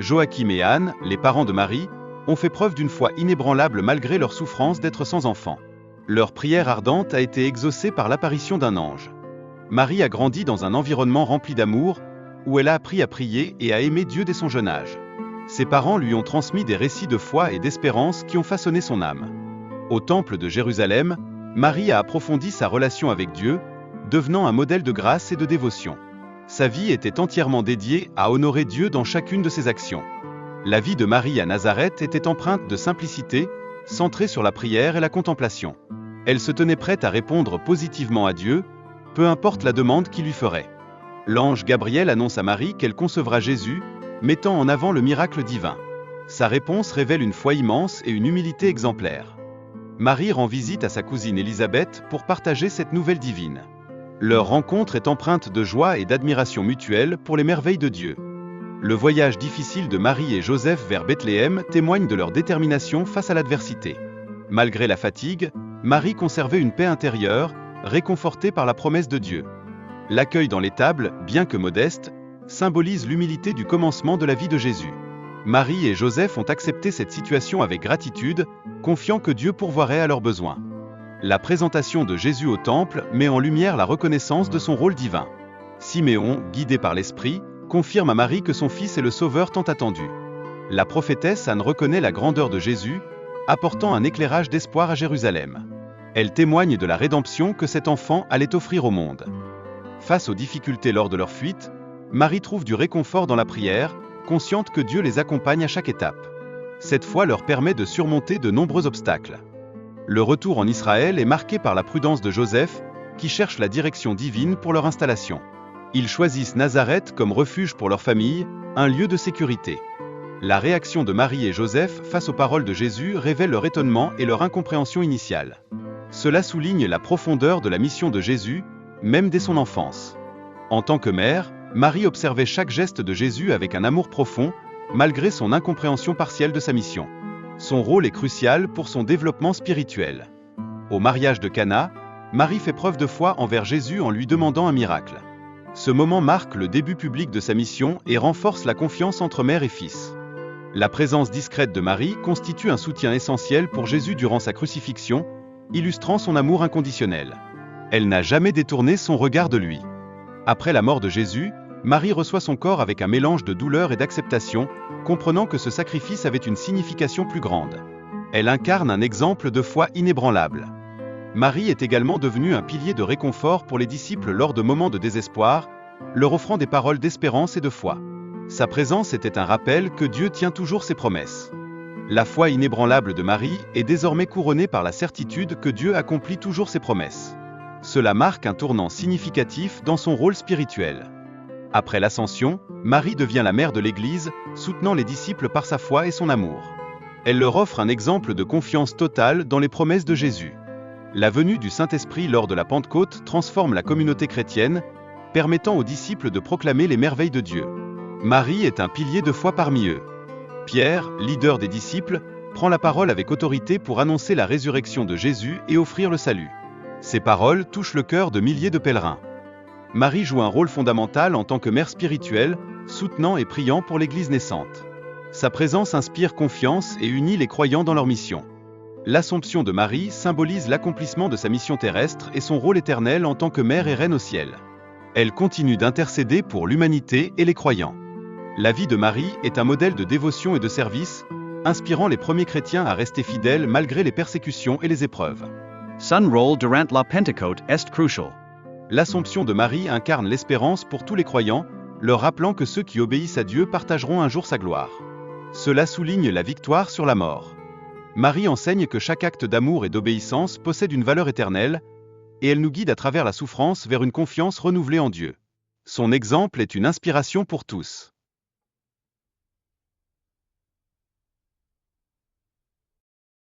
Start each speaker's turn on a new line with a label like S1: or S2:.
S1: Joachim et Anne, les parents de Marie, ont fait preuve d'une foi inébranlable malgré leur souffrance d'être sans enfant. Leur prière ardente a été exaucée par l'apparition d'un ange. Marie a grandi dans un environnement rempli d'amour, où elle a appris à prier et à aimer Dieu dès son jeune âge. Ses parents lui ont transmis des récits de foi et d'espérance qui ont façonné son âme. Au temple de Jérusalem, Marie a approfondi sa relation avec Dieu, devenant un modèle de grâce et de dévotion. Sa vie était entièrement dédiée à honorer Dieu dans chacune de ses actions. La vie de Marie à Nazareth était empreinte de simplicité, centrée sur la prière et la contemplation. Elle se tenait prête à répondre positivement à Dieu, peu importe la demande qu'il lui ferait. L'ange Gabriel annonce à Marie qu'elle concevra Jésus, mettant en avant le miracle divin. Sa réponse révèle une foi immense et une humilité exemplaire. Marie rend visite à sa cousine Élisabeth pour partager cette nouvelle divine. Leur rencontre est empreinte de joie et d'admiration mutuelle pour les merveilles de Dieu. Le voyage difficile de Marie et Joseph vers Bethléem témoigne de leur détermination face à l'adversité. Malgré la fatigue, Marie conservait une paix intérieure, réconfortée par la promesse de Dieu. L'accueil dans l'étable, bien que modeste, symbolise l'humilité du commencement de la vie de Jésus. Marie et Joseph ont accepté cette situation avec gratitude, confiant que Dieu pourvoirait à leurs besoins. La présentation de Jésus au temple met en lumière la reconnaissance de son rôle divin. Siméon, guidé par l'Esprit, confirme à Marie que son fils est le sauveur tant attendu. La prophétesse Anne reconnaît la grandeur de Jésus, apportant un éclairage d'espoir à Jérusalem. Elle témoigne de la rédemption que cet enfant allait offrir au monde. Face aux difficultés lors de leur fuite, Marie trouve du réconfort dans la prière, consciente que Dieu les accompagne à chaque étape. Cette foi leur permet de surmonter de nombreux obstacles. Le retour en Israël est marqué par la prudence de Joseph, qui cherche la direction divine pour leur installation. Ils choisissent Nazareth comme refuge pour leur famille, un lieu de sécurité. La réaction de Marie et Joseph face aux paroles de Jésus révèle leur étonnement et leur incompréhension initiale. Cela souligne la profondeur de la mission de Jésus, même dès son enfance. En tant que mère, Marie observait chaque geste de Jésus avec un amour profond, malgré son incompréhension partielle de sa mission. Son rôle est crucial pour son développement spirituel. Au mariage de Cana, Marie fait preuve de foi envers Jésus en lui demandant un miracle. Ce moment marque le début public de sa mission et renforce la confiance entre mère et fils. La présence discrète de Marie constitue un soutien essentiel pour Jésus durant sa crucifixion, illustrant son amour inconditionnel. Elle n'a jamais détourné son regard de lui. Après la mort de Jésus, Marie reçoit son corps avec un mélange de douleur et d'acceptation, comprenant que ce sacrifice avait une signification plus grande. Elle incarne un exemple de foi inébranlable. Marie est également devenue un pilier de réconfort pour les disciples lors de moments de désespoir, leur offrant des paroles d'espérance et de foi. Sa présence était un rappel que Dieu tient toujours ses promesses. La foi inébranlable de Marie est désormais couronnée par la certitude que Dieu accomplit toujours ses promesses. Cela marque un tournant significatif dans son rôle spirituel. Après l'Ascension, Marie devient la mère de l'Église, soutenant les disciples par sa foi et son amour. Elle leur offre un exemple de confiance totale dans les promesses de Jésus. La venue du Saint-Esprit lors de la Pentecôte transforme la communauté chrétienne, permettant aux disciples de proclamer les merveilles de Dieu. Marie est un pilier de foi parmi eux. Pierre, leader des disciples, prend la parole avec autorité pour annoncer la résurrection de Jésus et offrir le salut. Ces paroles touchent le cœur de milliers de pèlerins. Marie joue un rôle fondamental en tant que mère spirituelle, soutenant et priant pour l'Église naissante. Sa présence inspire confiance et unit les croyants dans leur mission. L'Assomption de Marie symbolise l'accomplissement de sa mission terrestre et son rôle éternel en tant que mère et reine au ciel. Elle continue d'intercéder pour l'humanité et les croyants. La vie de Marie est un modèle de dévotion et de service, inspirant les premiers chrétiens à rester fidèles malgré les persécutions et les épreuves.
S2: Son rôle durant la Pentecôte est crucial.
S1: L'Assomption de Marie incarne l'espérance pour tous les croyants, leur rappelant que ceux qui obéissent à Dieu partageront un jour sa gloire. Cela souligne la victoire sur la mort. Marie enseigne que chaque acte d'amour et d'obéissance possède une valeur éternelle, et elle nous guide à travers la souffrance vers une confiance renouvelée en Dieu. Son exemple est une inspiration pour tous.